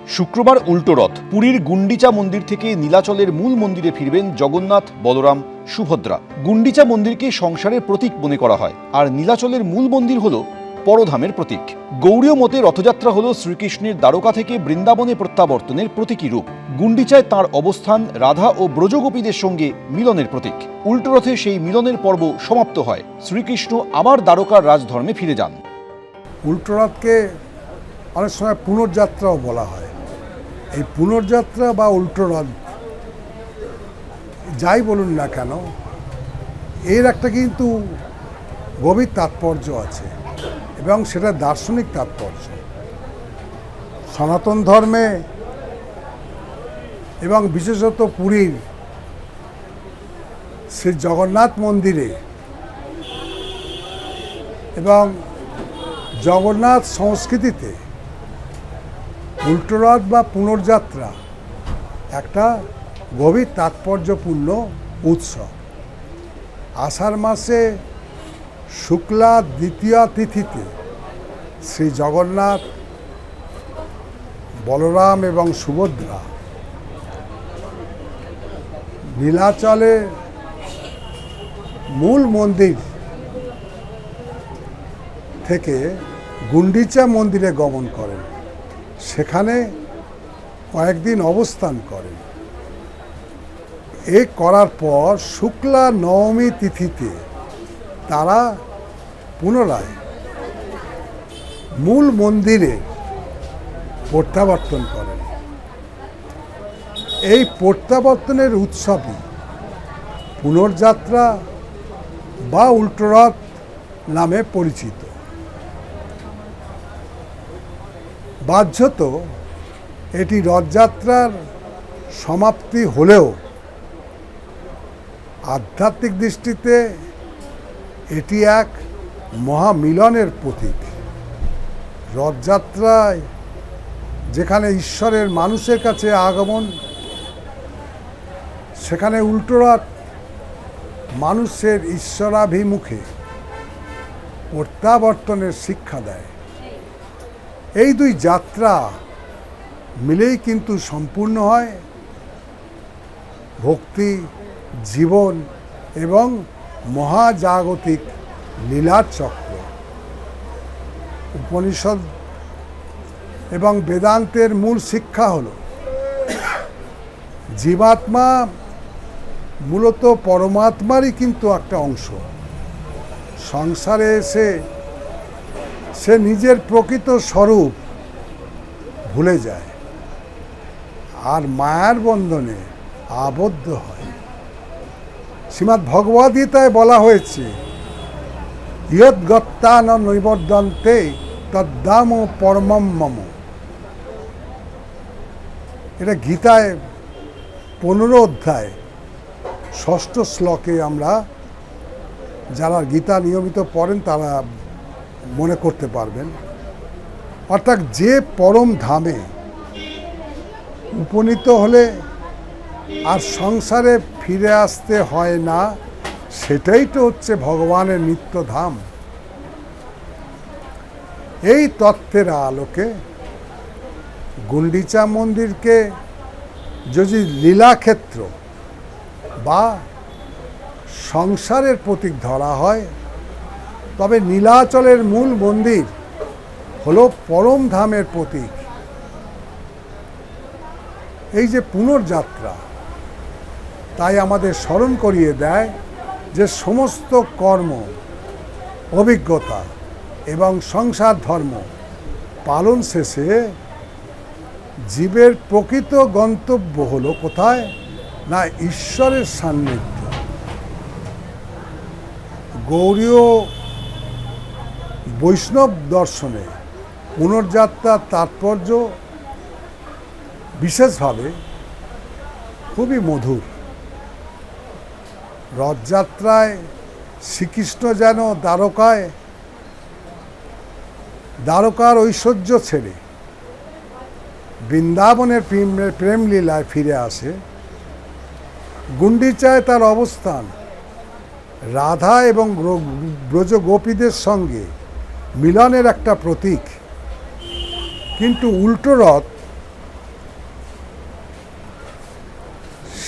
শুক্রবার উল্টো রথ। পুরীর গুন্ডিচা মন্দির থেকে নীলাচলের মূল মন্দিরে ফিরবেন জগন্নাথ, বলরাম, সুভদ্রা। গুন্ডিচা মন্দিরকে সংসারের প্রতীক মনে করা হয়, আর নীলাচলের মূল মন্দির হল পরধামের প্রতীক। গৌড়ীয় মতে রথযাত্রা হল শ্রীকৃষ্ণের দ্বারকা থেকে বৃন্দাবনে প্রত্যাবর্তনের প্রতীকী রূপ। গুন্ডিচায় তাঁর অবস্থান রাধা ও ব্রজগোপীদের সঙ্গে মিলনের প্রতীক। উল্টো রথে সেই মিলনের পর্ব সমাপ্ত হয়। শ্রীকৃষ্ণ আবার দ্বারকার রাজধর্মে ফিরে যান। উল্টো রথকে অনেক সময় পুনর্যাত্রাও বলা হয়। এই পুনর্যাত্রা বা উল্টো রথ যাই বলুন না কেন, এর একটা কিন্তু গভীর তাৎপর্য আছে এবং সেটা দার্শনিক তাৎপর্য। সনাতন ধর্মে এবং বিশেষত পুরীর শ্রী জগন্নাথ মন্দিরে এবং জগন্নাথ সংস্কৃতিতে উল্টো রথ বা পুনর্যাত্রা একটা গভীর তাৎপর্যপূর্ণ উৎসব। আষাঢ় মাসে শুক্লা দ্বিতীয়া তিথিতে শ্রী জগন্নাথ, বলরাম এবং সুভদ্রা নীলাচলে মূল মন্দির থেকে গুন্ডিচা মন্দিরে গমন করেন, সেখানে কয়েকদিন অবস্থান করেন। করার পর শুক্লা নবমী তিথিতে তারা পুনরায় মূল মন্দিরে প্রত্যাবর্তন করেন। এই প্রত্যাবর্তনের উৎসবই পুনর্যাত্রা বা উল্টো রথ নামে পরিচিত। বাহ্যত এটি রথযাত্রার সমাপ্তি হলেও আধ্যাত্মিক দৃষ্টিতে এটি এক মহামিলনের প্রতীক। রথযাত্রায় যেখানে ঈশ্বরের মানুষের কাছে আগমন, সেখানে উল্টো রথ মানুষের ঈশ্বরাভিমুখে প্রত্যাবর্তনের শিক্ষা দেয়। এই দুই যাত্রা মিলেই কিন্তু সম্পূর্ণ হয় ভক্তি, জীবন এবং মহাজাগতিক লীলার চক্র। উপনিষদ এবং বেদান্তের মূল শিক্ষা হল জীবাত্মা মূলত পরমাত্মারই কিন্তু একটা অংশ। সংসারে এসে সে নিজের প্রকৃত স্বরূপ ভুলে যায় আর মায়ার বন্ধনে আবদ্ধ হয়। শ্রীমদ্ ভগবদ্ গীতায় বলা হয়েছে, ইয়ৎ গত্তা ন নৈবর্ধন্তে তদ্ধাম পরমম মম। এটা গীতায় 15 অধ্যায় 6ষ্ঠ শ্লোকে আমরা যারা গীতা নিয়মিত পড়েন তারা মনে করতে পারবেন। অর্থাৎ যে পরম ধামে উপনীত হলে আর সংসারে ফিরে আসতে হয় না, সেটাই তো হচ্ছে ভগবানের নিত্যধাম। এই তথ্যের আলোকে গুন্ডিচা মন্দিরকে যদি লীলাক্ষেত্র বা সংসারের প্রতীক ধরা হয়, তবে নীলাচলের মূল মন্দির হলো পরম ধামের প্রতীক। এই যে পুনর্যাত্রা, তাই আমাদের স্মরণ করিয়ে দেয় যে সমস্ত কর্ম, অভিজ্ঞতা এবং সংসার ধর্ম পালন শেষে জীবের প্রকৃত গন্তব্য হলো কোথায় না, ঈশ্বরের সান্নিধ্য। গৌড়ীয় বৈষ্ণব দর্শনে পুনর্যাত্রার তাৎপর্য বিশেষভাবে খুবই মধুর। রথযাত্রায় শ্রীকৃষ্ণ যেন দ্বারকার ঐশ্বর্য ছেড়ে বৃন্দাবনের প্রেম লীলায় ফিরে আসে। গুন্ডিচায় তার অবস্থান রাধা এবং ব্রজগোপীদের সঙ্গে মিলনের একটা প্রতীক। কিন্তু উল্টো রথ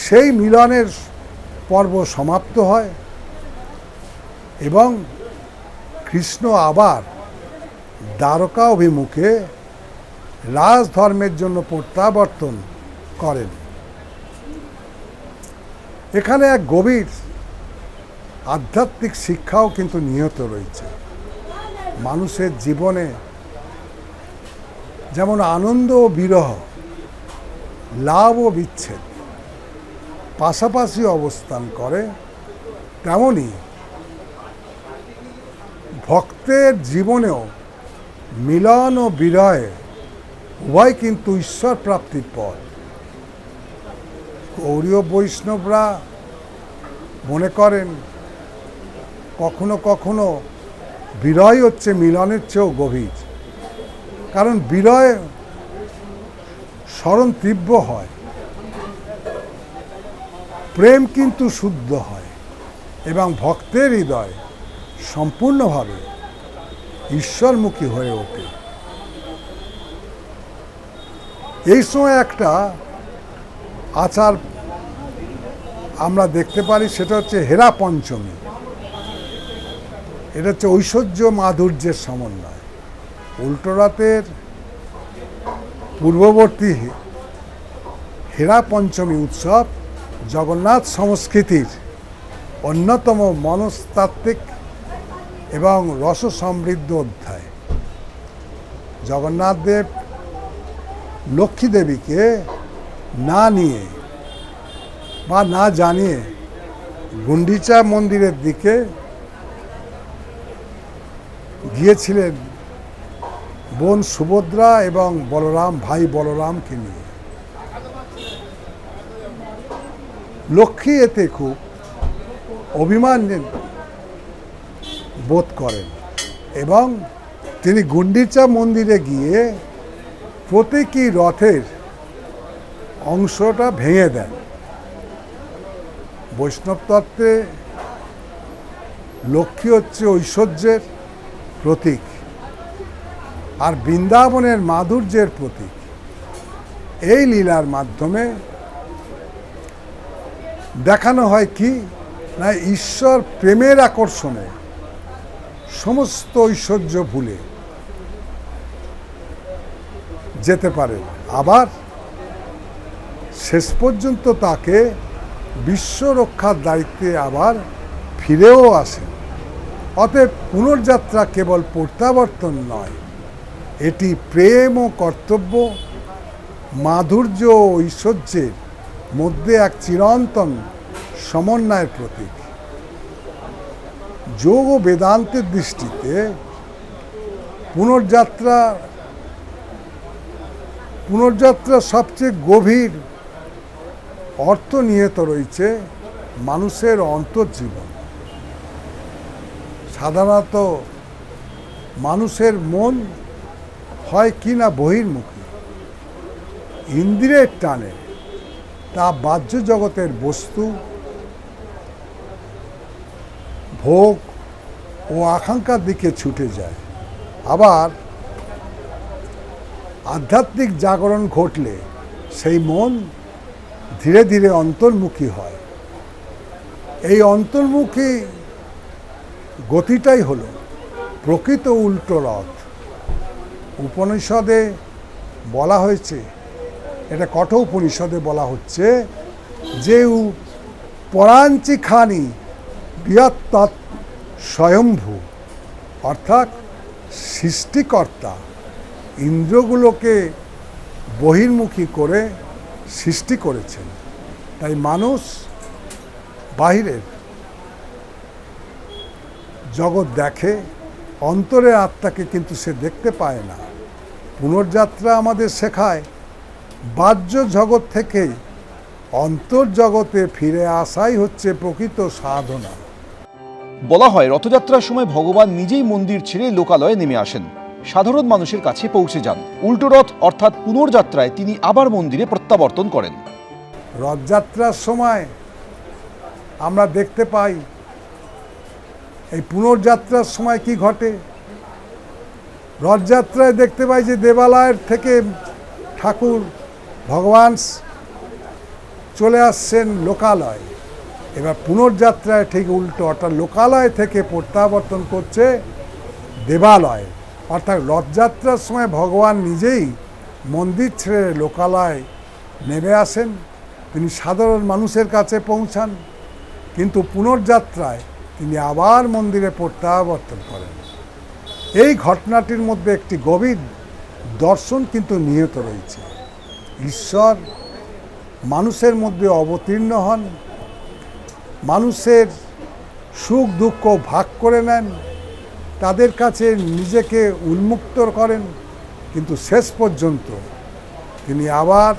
সেই মিলনের পর্ব সমাপ্ত হয় এবং কৃষ্ণ আবার দ্বারকা অভিমুখে রাজধর্মের জন্য প্রত্যাবর্তন করেন। এখানে এক গভীর আধ্যাত্মিক শিক্ষাও কিন্তু নিহিত রয়েছে। মানুষের জীবনে যেমন আনন্দ ও বিরহ, লাভ ও বিচ্ছেদ পাশাপাশি অবস্থান করে, তেমনি ভক্তের জীবনেও মিলন ও বিরহে উভয় কিন্তু ঈশ্বর প্রাপ্তির পথ। গৌড়ীয় বৈষ্ণবরা মনে করেন কখনো কখনো বিরহ হচ্ছে মিলনের চেয়েও গভীর, কারণ বিরহে স্মরণ তীব্র হয়, প্রেম কিন্তু শুদ্ধ হয় এবং ভক্তের হৃদয় সম্পূর্ণভাবে ঈশ্বরমুখী হয়ে ওঠে। এই সময় একটা আচার আমরা দেখতে পারি, সেটা হচ্ছে হেরা পঞ্চমী। এটা হচ্ছে ঐশ্বর্য মাধুর্যের সমন্বয়। উল্টোরথের পূর্ববর্তী হেরা পঞ্চমী উৎসব জগন্নাথ সংস্কৃতির অন্যতম মনস্তাত্ত্বিক এবং রস সমৃদ্ধ অধ্যায়। জগন্নাথ দেব লক্ষ্মী দেবীকে না নিয়ে বা না জানিয়ে গুন্ডিচা মন্দিরের দিকে গিয়েছিলেন বোন সুভদ্রা এবং বলরাম, ভাই বলরামকে নিয়ে। লক্ষ্মী এতে খুব অভিমান বোধ করেন এবং তিনি গুন্ডিচা মন্দিরে গিয়ে প্রতীকী রথের অংশটা ভেঙে দেন। বৈষ্ণব তত্ত্বে লক্ষ্মী হচ্ছে ঐশ্বর্যের প্রতীক আর বৃন্দাবনের মাধুর্যের প্রতীক। এই লীলার মাধ্যমে দেখানো হয় কি না, ঈশ্বর প্রেমের আকর্ষণে সমস্ত ঐশ্বর্য ভুলে যেতে পারে, আবার শেষ পর্যন্ত তাকে বিশ্ব রক্ষার দায়িত্বে আবার ফিরেও আসেন। অতএব পুনর্যাত্রা কেবল প্রত্যাবর্তন নয়, এটি প্রেম ও কর্তব্য, মাধুর্য ও ঐশ্বর্যের মধ্যে এক চিরন্তন সমন্বয়ের প্রতীক। যোগ ও বেদান্তের দৃষ্টিতে পুনর্যাত্রা সবচেয়ে গভীর অর্থ নিহিত রয়েছে মানুষের অন্তর্জীবন। সাধারণত মানুষের মন হয় কি না বহির্মুখী, ইন্দ্রিয়ের টানে তা বাহ্য জগতের বস্তু, ভোগ ও আকাঙ্ক্ষার দিকে ছুটে যায়। আবার আধ্যাত্মিক জাগরণ ঘটলে সেই মন ধীরে ধীরে অন্তর্মুখী হয়। এই অন্তর্মুখী গতিটাই হলো প্রকৃত উল্টো রথ। উপনিষদে বলা হয়েছে, এটা কঠোর উপনিষদে বলা হচ্ছে যে পরাঞ্চি খানি বৃহত্তৎ স্বয়ম্ভু, অর্থাৎ সৃষ্টিকর্তা ইন্দ্রগুলোকে বহির্মুখী করে সৃষ্টি করেছেন। তাই মানুষ বাহিরের জগৎ দেখে, অন্তরের আত্মাকে কিন্তু সে দেখতে পায় না। পুনর্যাত্রা আমাদের শেখায় বাহ্য জগৎ থেকে অন্তর্জগতে ফিরে আসাই হচ্ছে প্রকৃত সাধনা। বলা হয় রথযাত্রার সময় ভগবান নিজেই মন্দির ছেড়ে লোকালয়ে নেমে আসেন, সাধারণ মানুষের কাছে পৌঁছে যান। উল্টো রথ অর্থাৎ পুনর্যাত্রায় তিনি আবার মন্দিরে প্রত্যাবর্তন করেন। রথযাত্রার সময় আমরা দেখতে পাই এই পুনর্যাত্রার সময় কি ঘটে। রথযাত্রায় দেখতে পাই যে দেবালয়ের থেকে ঠাকুর ভগবান চলে আসছেন লোকালয়। এবার পুনর্যাত্রায় ঠিক উল্টো, অর্থাৎ লোকালয় থেকে প্রত্যাবর্তন করছে দেবালয়। অর্থাৎ রথযাত্রার সময় ভগবান নিজেই মন্দির ছেড়ে লোকালয় নেমে আসেন, তিনি সাধারণ মানুষের কাছে পৌঁছান, কিন্তু পুনর্যাত্রায় তিনি আবার মন্দিরে প্রত্যাবর্তন করেন। এই ঘটনাটির মধ্যে একটি গভীর দর্শন কিন্তু নিহিত রয়েছে। ঈশ্বর মানুষের মধ্যে অবতীর্ণ হন, মানুষের সুখ দুঃখ ভাগ করে নেন, তাদের কাছে নিজেকে উন্মুক্ত করেন, কিন্তু শেষ পর্যন্ত তিনি আবার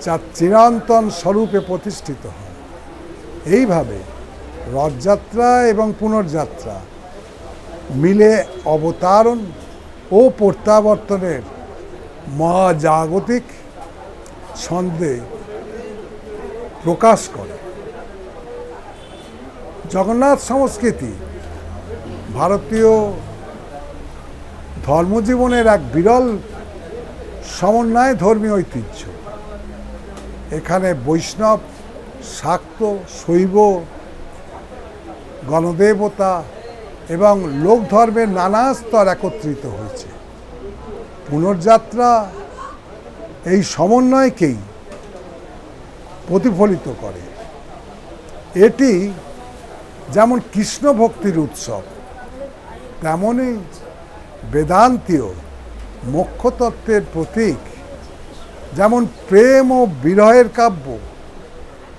তার চিরন্তন স্বরূপে প্রতিষ্ঠিত হন। এইভাবে রথযাত্রা এবং পুনর্যাত্রা মিলে অবতারণ ও প্রত্যাবর্তনের মহাজাগতিক ছন্দে প্রকাশ করে। জগন্নাথ সংস্কৃতি ভারতীয় ধর্মজীবনের এক বিরল সমন্বয় ধর্মীয় ঐতিহ্য। এখানে বৈষ্ণব, শাক্ত, শৈব, গণদেবতা এবং লোক ধর্মের নানা স্তর একত্রিত হয়েছে। পুনর্যাত্রা এই সমন্বয়কেই প্রতিফলিত করে। এটি যেমন কৃষ্ণ ভক্তির উৎসব, তেমনই বেদান্তীয় মোক্ষতত্ত্বের প্রতীক। যেমন প্রেম ও বিরহের কাব্য,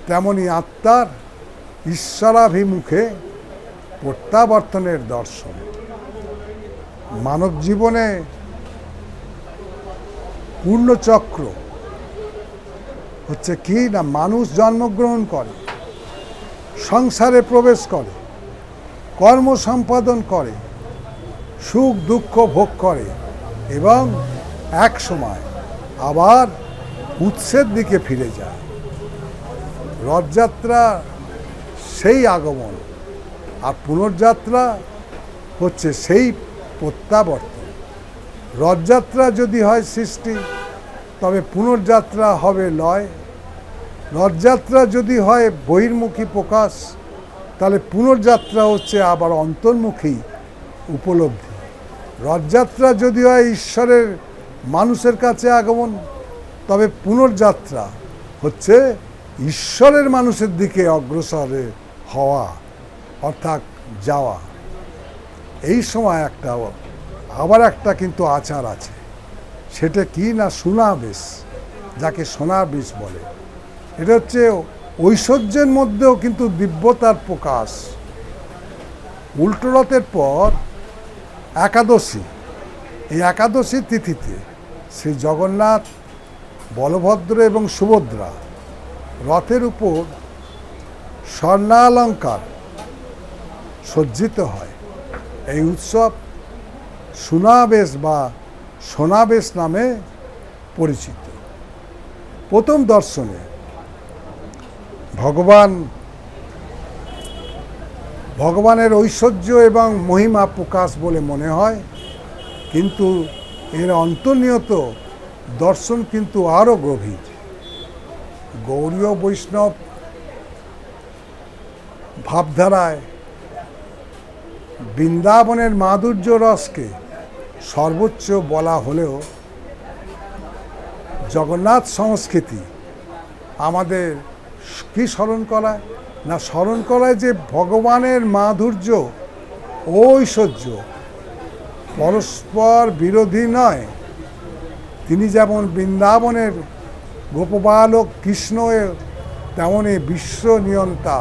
তেমনি আত্মার ঈশ্বরাভিমুখে প্রত্যাবর্তনের দর্শন। মানব জীবনে পূর্ণচক্র হচ্ছে কি না, মানুষ জন্মগ্রহণ করে, সংসারে প্রবেশ করে, কর্ম সম্পাদন করে, সুখ দুঃখ ভোগ করে এবং এক সময় আবার উৎসের দিকে ফিরে যায়। রথযাত্রা সেই আগমন, আর পুনর্যাত্রা হচ্ছে সেই প্রত্যাবর্তন। রথযাত্রা যদি হয় সৃষ্টি, তবে পুনর্যাত্রা হবে লয়। রথযাত্রা যদি হয় বহির্মুখী প্রকাশ, তাহলে পুনর্যাত্রা হচ্ছে আবার অন্তর্মুখী উপলব্ধি। রথযাত্রা যদি হয় ঈশ্বরের মানুষের কাছে আগমন, তবে পুনর্যাত্রা হচ্ছে ঈশ্বরের মানুষের দিকে অগ্রসরে হওয়া, অর্থাৎ যাওয়া। এই সময় আবার একটা কিন্তু আচার আছে, সেটা কি না সমাবেশ, যাকে সমাবেশ বলে। এটা হচ্ছে ঐশ্বর্যের মধ্যেও কিন্তু দিব্যতার প্রকাশ। উল্টো রথের পর একাদশী, এই একাদশী তিথিতে শ্রী জগন্নাথ, বলভদ্র এবং সুভদ্রা রথের উপর স্বর্ণালঙ্কার সজ্জিত হয়। এই উৎসব সমাবেশ বা সমাবেশ নামে পরিচিত। প্রথম দর্শনে ভগবানের ঐশ্বর্য এবং মহিমা প্রকাশ বলে মনে হয়, কিন্তু এর অন্তর্নিহিত দর্শন কিন্তু আরও গভীর। গৌড়ীয় বৈষ্ণব ভাবধারায় বৃন্দাবনের মাধুর্য রসকে সর্বোচ্চ বলা হলেও জগন্নাথ সংস্কৃতি আমাদের কি স্মরণ করায় না, স্মরণ করায় যে ভগবানের মাধুর্য ও ঐশ্বর্য পরস্পর বিরোধী নয়। তিনি যেমন বৃন্দাবনের গোপবালক কৃষ্ণ, তেমনি বিশ্ব নিয়ন্তা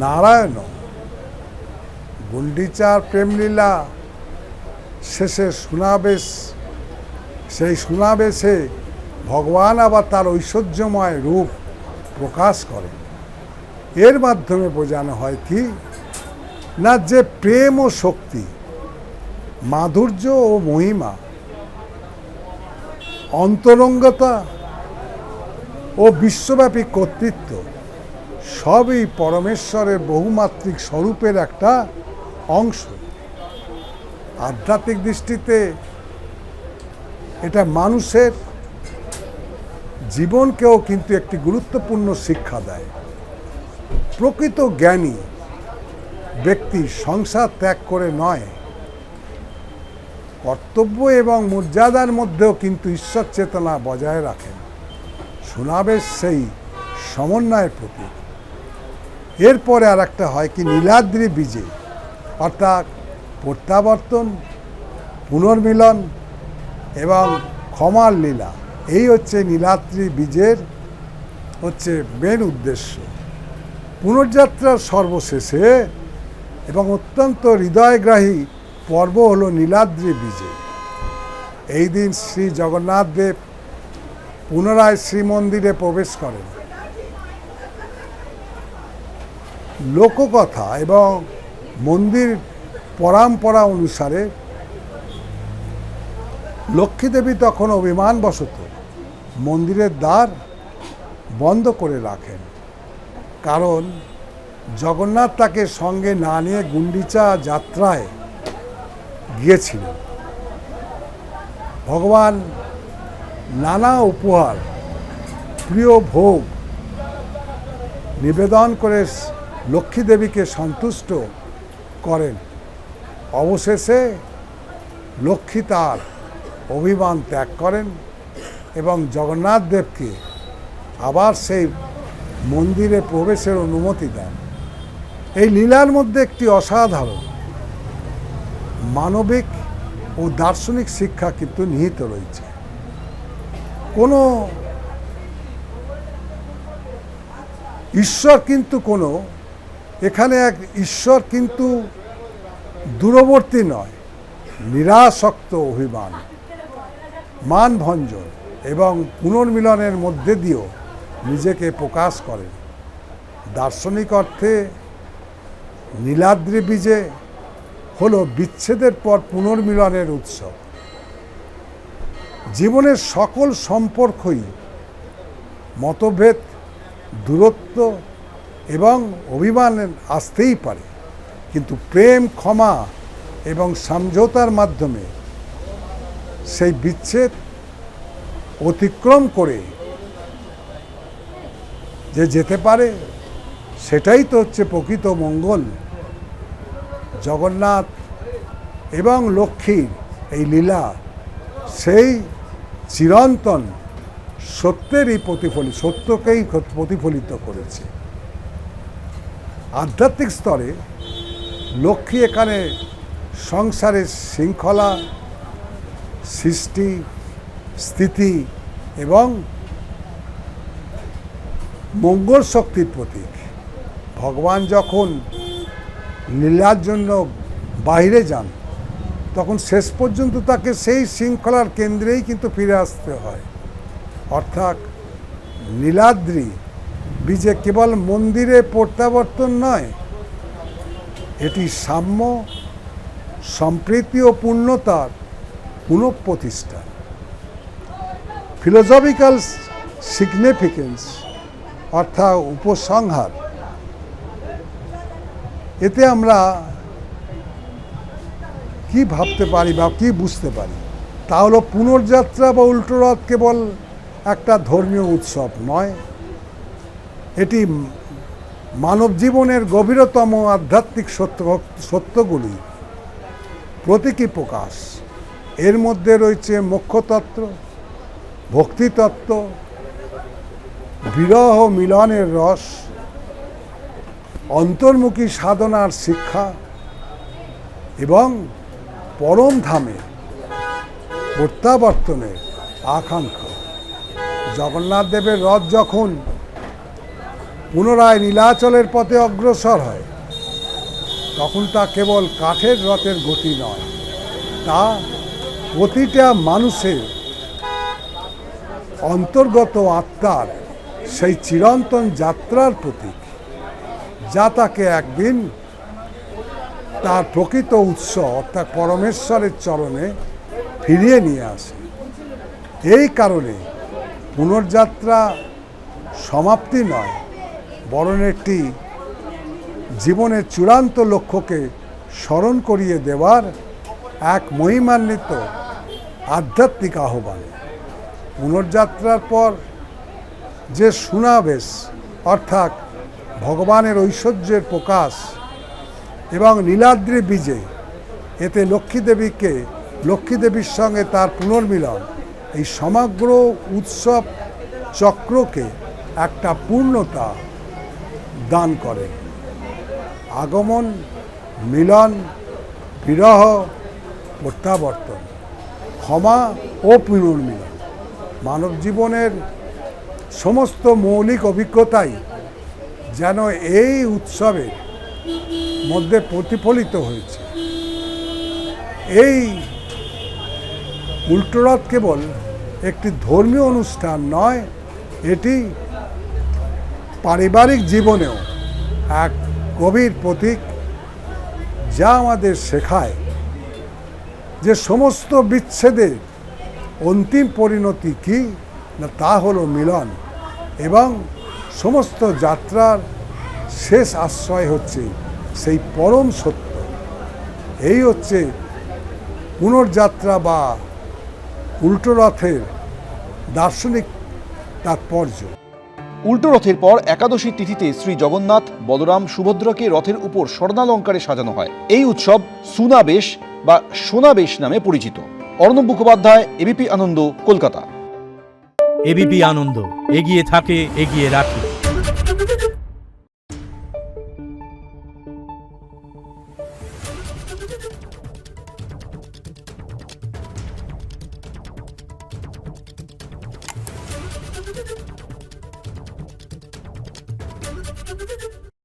নারায়ণ। গুন্ডিচার প্রেমলীলা শেষে সমাবেশ, সেই সমাবেশে ভগবান আবার তার ঐশ্বর্যময় রূপ প্রকাশ করেন। এর মাধ্যমে বোঝানো হয় কি না, যে প্রেম ও শক্তি, মাধুর্য ও মহিমা, অন্তরঙ্গতা ও বিশ্বব্যাপী কর্তৃত্ব সবই পরমেশ্বরের বহুমাত্রিক স্বরূপের একটা অংশ। আধ্যাত্মিক দৃষ্টিতে এটা মানুষের জীবনকেও কিন্তু একটি গুরুত্বপূর্ণ শিক্ষা দেয়। প্রকৃত জ্ঞানী ব্যক্তি সংসার ত্যাগ করে নয়, কর্তব্য এবং মর্যাদার মধ্যেও কিন্তু ঈশ্বর চেতনা বজায় রাখেন। সমাবেশ সেই সমন্বয়ের প্রতীক। এরপরে আর একটা হয় কি নীলাদ্রি বীজে, অর্থাৎ প্রত্যাবর্তন, পুনর্মিলন এবং ক্ষমার লীলা। এই হচ্ছে নীলাদ্রি বীজের হচ্ছে মেন উদ্দেশ্য। পুনর্যাত্রার সর্বশেষে এবং অত্যন্ত হৃদয়গ্রাহী পর্ব হল নীলাদ্রি বীজে। এই দিন শ্রী জগন্নাথ দেব পুনরায় শ্রীমন্দিরে প্রবেশ করেন। লোককথা এবং মন্দির পরম্পরা অনুসারে লক্ষ্মীদেবী তখন অভিমানবশত মন্দিরের দ্বার বন্ধ করে রাখেন, কারণ জগন্নাথ তাকে সঙ্গে না নিয়ে গুন্ডিচা যাত্রায় গিয়েছিলেন। ভগবান নানা উপহার, প্রিয় ভোগ নিবেদন করে লক্ষ্মী দেবীকে সন্তুষ্ট করেন। অবশেষে লক্ষ্মী তার অভিমান ত্যাগ করেন এবং জগন্নাথ দেবকে আবার সেই মন্দিরে প্রবেশের অনুমতি দেন। এই লীলার মধ্যে একটি অসাধারণ মানবিক ও দার্শনিক শিক্ষা কিন্তু নিহিত রয়েছে। কোনো ঈশ্বর কিন্তু এখানে এক ঈশ্বর কিন্তু দূরবর্তী নয়, নিরাসক্ত অভিমান, মানভঞ্জন এবং পুনর্মিলনের মধ্যে দিয়েও নিজেকে প্রকাশ করেন। দার্শনিক অর্থে নীলাদ্রি বীজে হল বিচ্ছেদের পর পুনর্মিলনের উৎসব। জীবনের সকল সম্পর্কই মতভেদ, দূরত্ব এবং অভিমান আসতেই পারে, কিন্তু প্রেম, ক্ষমা এবং সমঝোতার মাধ্যমে সেই বিচ্ছেদ অতিক্রম করে যে যেতে পারে, সেটাই তো হচ্ছে প্রকৃত মঙ্গল। জগন্নাথ এবং লক্ষ্মীর এই লীলা সেই চিরন্তন সত্যেরই সত্যকেই প্রতিফলিত করেছে। আধ্যাত্মিক স্তরে লক্ষ্মী এখানে সংসারের শৃঙ্খলা, সৃষ্টি, স্থিতি এবং মঙ্গল শক্তির প্রতীক। ভগবান যখন লীলার জন্য বাইরে যান, তখন শেষ পর্যন্ত তাকে সেই শৃঙ্খলার কেন্দ্রেই কিন্তু ফিরে আসতে হয়। অর্থাৎ নীলাদ্রি বীজে কেবল মন্দিরে প্রত্যাবর্তন নয়, এটি সাম্য, সম্প্রীতি ও পূর্ণতার পুনঃপ্রতিষ্ঠা। ফিলোসফিক্যাল সিগনিফিকেন্স অর্থাৎ উপসংহার, এতে আমরা কি ভাবতে পারি বা কি বুঝতে পারি, তা হলো পুনর্যাত্রা বা উল্টো রথ কেবল একটা ধর্মীয় উৎসব নয়, এটি মানব জীবনের গভীরতম আধ্যাত্মিক সত্যগুলি প্রতীকী প্রকাশ। এর মধ্যে রয়েছে মোক্ষতত্ত্ব, ভক্তিতত্ত্ব, বিরহ মিলনের রস, অন্তর্মুখী সাধনার শিক্ষা এবং পরম ধামে প্রত্যাবর্তনের আকাঙ্ক্ষা। জগন্নাথ দেবের রথ যখন পুনরায় নীলাচলের পথে অগ্রসর হয়, তখন তা কেবল কাঠের রথের গতি নয়, তা প্রতিটা মানুষের অন্তর্গত আত্মার সেই চিরন্তন যাত্রার প্রতীক, যা তাকে একদিন তার প্রকৃত উৎস অর্থাৎ পরমেশ্বরের চরণে ফিরিয়ে নিয়ে আসে। এই কারণে পুনর্যাত্রা সমাপ্তি নয়, বরং একটি জীবনের চূড়ান্ত লক্ষ্যকে স্মরণ করিয়ে দেওয়ার এক মহিমান্বিত আধ্যাত্মিক আহ্বান। পুনর্যাত্রার পর যে সুনাবেশ অর্থাৎ ভগবানের ঐশ্বর্যের প্রকাশ এবং নীলাদ্রি বিজে, এতে লক্ষ্মী দেবীর সঙ্গে তার পুনর্মিলন এই সমগ্র উৎসব চক্রকে একটা পূর্ণতা দান করে। আগমন, মিলন, বিরহ, প্রত্যাবর্তন, ক্ষমা ও পুনর্মিলন, মানব জীবনের সমস্ত মৌলিক অভিজ্ঞতাই যেন এই উৎসবের মধ্যে প্রতিফলিত হয়েছে। এই উল্টোরথ কেবল একটি ধর্মীয় অনুষ্ঠান নয়, এটি পারিবারিক জীবনেও এক গভীর প্রতীক, যা আমাদের শেখায় যে সমস্ত বিচ্ছেদের অন্তিম পরিণতি কী না, তা হলো মিলন, এবং সমস্ত যাত্রার শেষ আশ্রয় হচ্ছে সেই পরম সত্য। এই হচ্ছে পুনর্যাত্রা বা উল্টো রথের দার্শনিক তাৎপর্য। উল্টো রথের পর একাদশী তিথিতে শ্রী জগন্নাথ, বলরাম, সুভদ্রাকে রথের উপর স্বর্ণালঙ্কারে সাজানো হয়। এই উৎসব সুনাবেশ বা সোনাবেশ নামে পরিচিত। অর্ণব মুখোপাধ্যায়, এবিপি আনন্দ, কলকাতা। এবিপি আনন্দ, এগিয়ে থাকে, এগিয়ে রাখে।